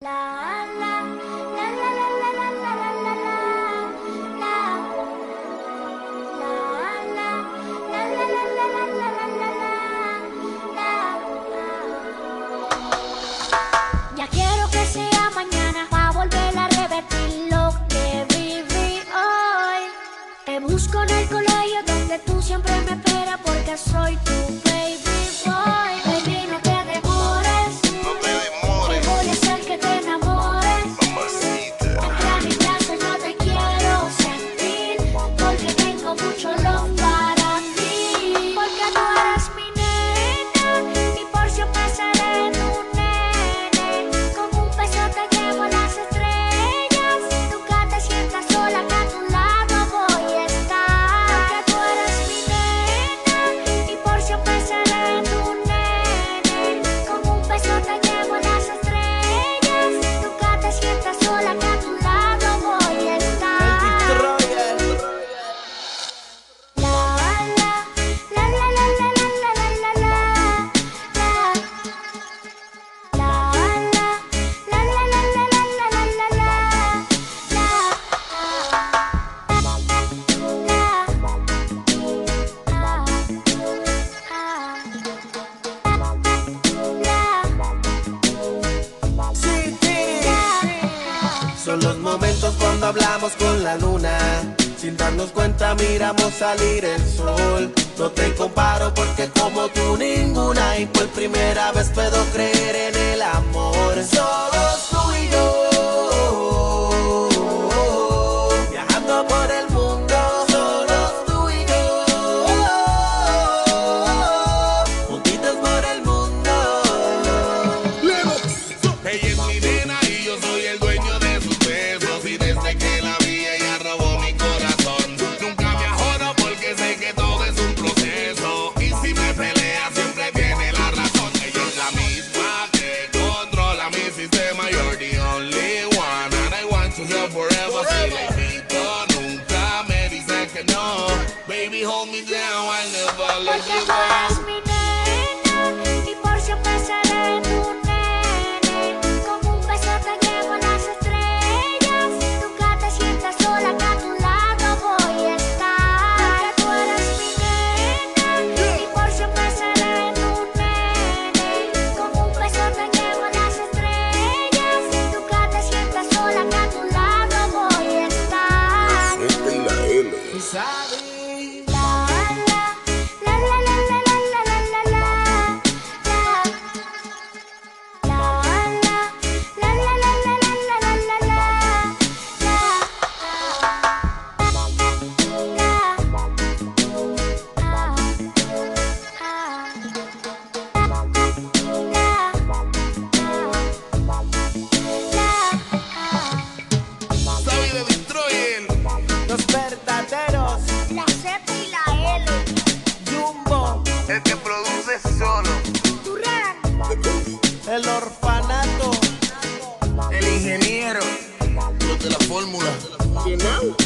La la la la la la la la la la la Ya quiero que sea mañana pa' volver a revertir lo que viví hoy. Te busco en el colegio donde tú siempre me esperas porque soy tu baby boy. Baby, no te demores, No te demores, que voy a hacer que te enamores. mamacita. Entra a mi casa, yo te quiero sentir porque tengo mucho love para ti. Porque tú eres mi nena y por siempre seré tu nene. Con un beso te llevo a las estrellas. Nunca te sientas sola, que a tu lado voy a estar. Porque tú eres mi nena y por siempre seré tu nene. Con un beso te llevo a las estrellas. Nunca te sientas sola, que a tu lado voy a estar. La la la la la la la la la la la la la la la la la Son los momentos cuando hablamos con la luna. Sin darnos cuenta miramos salir el sol. No te comparo porque como tú ninguna. Y por primera vez puedo creer en el amor. Somos tú y yo, viajando por el mundo. Solos tú y yo, juntitos por el mundo. Ella es mi nena y yo soy el dueño de sus besos. Y desde que la vi ella robó mi corazón. Nunca me ajodo porque sé que todo es un proceso. Y si me pelea siempre tiene la razón. Ella es la misma que controla mi sistema. You're the only one and I want you here forever. Si le invito nunca me dice que no. Baby, hold me down, I'll never let Porque you tú eres go. mi nena y por siempre seré tu nene. Con un beso te llevo a las estrellas. Nunca te sientas sola, que a tu lado voy a estar. Porque tú eres mi nena y por siempre seré tu nene. Con un beso te llevo a las estrellas. Nunca te sientas sola, que a tu lado voy a estar. Esta es la L. ¿Sabes? La la la la la la la la la la la la la la la la la la la Sabi de Destroyer. Los verdaderos la Z y la L. Jumbo, El que produce solo. Turán. el orfanato. El ingeniero. Los de la fórmula. Llenado.